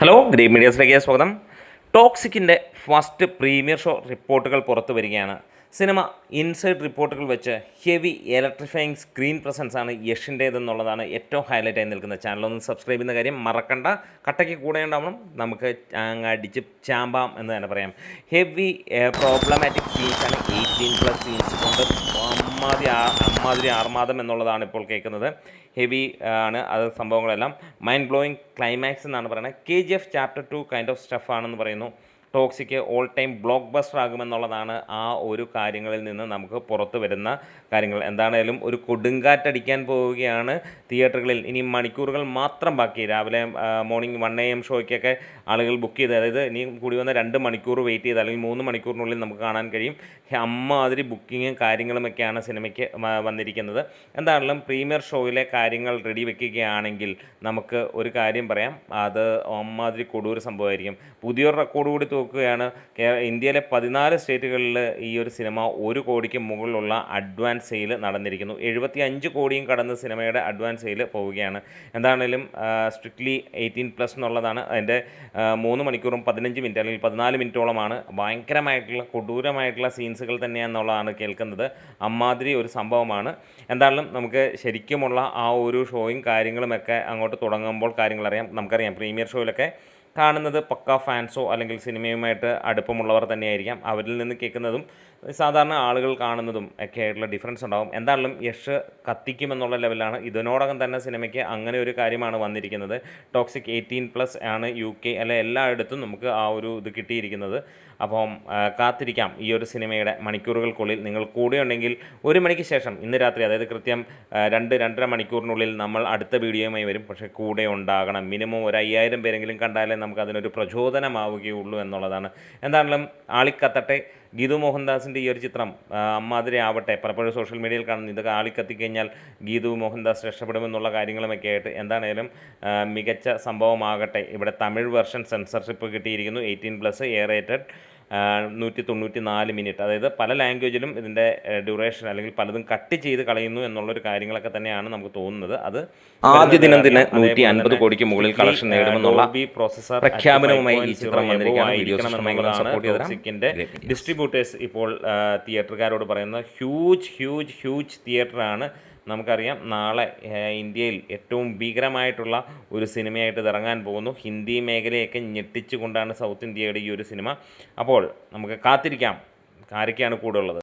Hello green മീഡിയസിലേക്ക് സ്വാഗതം. ടോക്സിക്കിൻ്റെ first premiere show റിപ്പോർട്ടുകൾ പുറത്തു വരികയാണ്. സിനിമ ഇൻസൈഡ് റിപ്പോർട്ടുകൾ വെച്ച് ഹെവി ഇലക്ട്രിഫയിങ് സ്ക്രീൻ പ്രസൻസ് ആണ് യഷിൻ്റേതെന്നുള്ളതാണ് ഏറ്റവും ഹൈലൈറ്റായി നിൽക്കുന്ന. ചാനലൊന്ന് സബ്സ്ക്രൈബ് ചെയ്യുന്ന കാര്യം മറക്കണ്ട. കട്ടയ്ക്ക് കൂടെ ഉണ്ടാവണം, നമുക്ക് അടിച്ച് ചാമ്പാം എന്ന് തന്നെ പറയാം. ഹെവി പ്രോബ്ലമാറ്റിക് സീൻസാണ് 18+ സീൻസ് കൊണ്ട് അമ്മാതിരി ആർമാദം എന്നുള്ളതാണ് ഇപ്പോൾ കേൾക്കുന്നത്. ഹെവി ആണ് അത് സംഭവങ്ങളെല്ലാം. മൈൻഡ് ബ്ലോയിങ് ക്ലൈമാക്സ് എന്നാണ് പറയുന്നത്. KGF ചാപ്റ്റർ 2 കൈൻഡ് ഓഫ് സ്റ്റഫാണെന്ന് പറയുന്നു. Toxic all time blockbuster ആകുമെന്നുള്ളതാണ് ആ ഒരു കാര്യങ്ങളിൽ നിന്ന് നമുക്ക് പുറത്തു വരുന്ന കാര്യങ്ങൾ. എന്താണേലും ഒരു കൊടുങ്കാറ്റടിക്കാൻ പോവുകയാണ് തിയേറ്ററുകളിൽ. ഇനി മണിക്കൂറുകൾ മാത്രം ബാക്കി. രാവിലെ മോർണിംഗ് 1 AM ഷോയ്ക്കൊക്കെ ആളുകൾ ബുക്ക് ചെയ്ത്, അതായത് ഇനി കൂടി വന്ന 2 മണിക്കൂർ വെയിറ്റ് ചെയ്ത് അല്ലെങ്കിൽ 3 മണിക്കൂറിനുള്ളിൽ നമുക്ക് കാണാൻ കഴിയും. അമ്മാതിരി ബുക്കിങ്ങും കാര്യങ്ങളുമൊക്കെയാണ് സിനിമയ്ക്ക് വന്നിരിക്കുന്നത്. എന്താണെങ്കിലും പ്രീമിയർ ഷോയിലെ കാര്യങ്ങൾ റെഡി വെക്കുകയാണെങ്കിൽ നമുക്ക് ഒരു കാര്യം പറയാം, അത് അമ്മാതിരി കൊടൂര സംഭവമായിരിക്കും. പുതിയൊരു റെക്കോർഡ് കൂടി നോക്കുകയാണ്. ഇന്ത്യയിലെ 14 സ്റ്റേറ്റുകളിൽ ഈ ഒരു സിനിമ 1 കോടിക്ക് മുകളിലുള്ള അഡ്വാൻസ് സെയിൽ നടന്നിരിക്കുന്നു. 75 കോടിയും കടന്ന് സിനിമയുടെ അഡ്വാൻസ് സെയിൽ പോവുകയാണ്. എന്താണെങ്കിലും സ്ട്രിക്ട്ലി 18+ എന്നുള്ളതാണ്. അതിൻ്റെ 3 മണിക്കൂറും 15 മിനിറ്റ് അല്ലെങ്കിൽ 14 മിനിറ്റോളമാണ്. ഭയങ്കരമായിട്ടുള്ള കൊടൂരമായിട്ടുള്ള സീൻസുകൾ തന്നെയാണെന്നുള്ളതാണ് കേൾക്കുന്നത്. അമ്മാതിരി ഒരു സംഭവമാണ്. എന്താണെങ്കിലും നമുക്ക് ശരിക്കുമുള്ള ആ ഒരു ഷോയും കാര്യങ്ങളുമൊക്കെ അങ്ങോട്ട് തുടങ്ങുമ്പോൾ കാര്യങ്ങളറിയാം. നമുക്കറിയാം പ്രീമിയർ ഷോയിലൊക്കെ കാണുന്നത് പക്ക ഫാൻസോ അല്ലെങ്കിൽ സിനിമയുമായിട്ട് അടുപ്പമുള്ളവർ തന്നെയായിരിക്കാം. അവരിൽ നിന്ന് കേൾക്കുന്നതും സാധാരണ ആളുകൾ കാണുന്നതും ഒക്കെ ആയിട്ടുള്ള ഡിഫറൻസ് ഉണ്ടാകും. എന്തായാലും യഷ് കത്തിക്കുമെന്നുള്ള ലെവലാണ്. ഇതിനോടകം തന്നെ സിനിമയ്ക്ക് അങ്ങനെ ഒരു കാര്യമാണ് വന്നിരിക്കുന്നത്. ടോക്സിക് 18+ ആണ് UK അല്ലെ എല്ലായിടത്തും നമുക്ക് ആ ഒരു ഇത് കിട്ടിയിരിക്കുന്നത്. അപ്പം കാത്തിരിക്കാം ഈ ഒരു സിനിമയുടെ മണിക്കൂറുകൾക്കുള്ളിൽ. നിങ്ങൾ കൂടെ ഉണ്ടെങ്കിൽ 1 മണിക്ക് ശേഷം ഇന്ന് രാത്രി, അതായത് കൃത്യം 2-2.5 മണിക്കൂറിനുള്ളിൽ നമ്മൾ അടുത്ത വീഡിയോയുമായി വരും. പക്ഷേ കൂടെ ഉണ്ടാകണം. മിനിമം ഒരു 5000 പേരെങ്കിലും കണ്ടാലേ നമുക്ക് അതിനൊരു പ്രചോദനമാവുകയുള്ളൂ എന്നുള്ളതാണ്. എന്താണെങ്കിലും ആളിക്കത്തട്ടെ. ഗീതു മോഹൻദാസിൻ്റെ ഈ ഒരു ചിത്രം അമ്മാതിരി ആവട്ടെ. പലപ്പോഴും സോഷ്യൽ മീഡിയയിൽ കാണുന്നു ഇതൊക്കെ ആളിക്കത്തിക്കഴിഞ്ഞാൽ ഗീതു മോഹൻദാസ് രക്ഷപ്പെടുമെന്നുള്ള കാര്യങ്ങളുമൊക്കെ ആയിട്ട്. എന്താണേലും മികച്ച സംഭവമാകട്ടെ. ഇവിടെ തമിഴ് വെർഷൻ സെൻസർഷിപ്പ് കിട്ടിയിരിക്കുന്നു. 18+ എയർ റേറ്റഡ്, 194 മിനിറ്റ്. അതായത് പല ലാംഗ്വേജിലും ഇതിൻ്റെ ഡ്യൂറേഷൻ അല്ലെങ്കിൽ പലതും കട്ട് ചെയ്ത് കളയുന്നു എന്നുള്ളൊരു കാര്യങ്ങളൊക്കെ തന്നെയാണ് നമുക്ക് തോന്നുന്നത്. അത് ആദ്യ ദിനം തന്നെ 150 കോടിക്ക് മുകളിൽ കളക്ഷൻ നേടുമെന്നുള്ള പ്രഖ്യാപനവുമായി ഈ ചിത്രം ടോക്സിക്കിൻ്റെ ഡിസ്ട്രിബ്യൂട്ടേഴ്സ് ഇപ്പോൾ തിയേറ്ററുകാരോട് പറയുന്ന ഹ്യൂജ് തിയേറ്ററാണ്. നമുക്കറിയാം നാളെ ഇന്ത്യയിൽ ഏറ്റവും ഭീകരമായിട്ടുള്ള ഒരു സിനിമയായിട്ട് ഇത് ഇറങ്ങാൻ പോകുന്നു. ഹിന്ദി മേഖലയൊക്കെ ഞെട്ടിച്ചുകൊണ്ടാണ് സൗത്ത് ഇന്ത്യയുടെ ഈ ഒരു സിനിമ. അപ്പോൾ നമുക്ക് കാത്തിരിക്കാം ആരൊക്കെയാണ് കൂടെ ഉള്ളത്.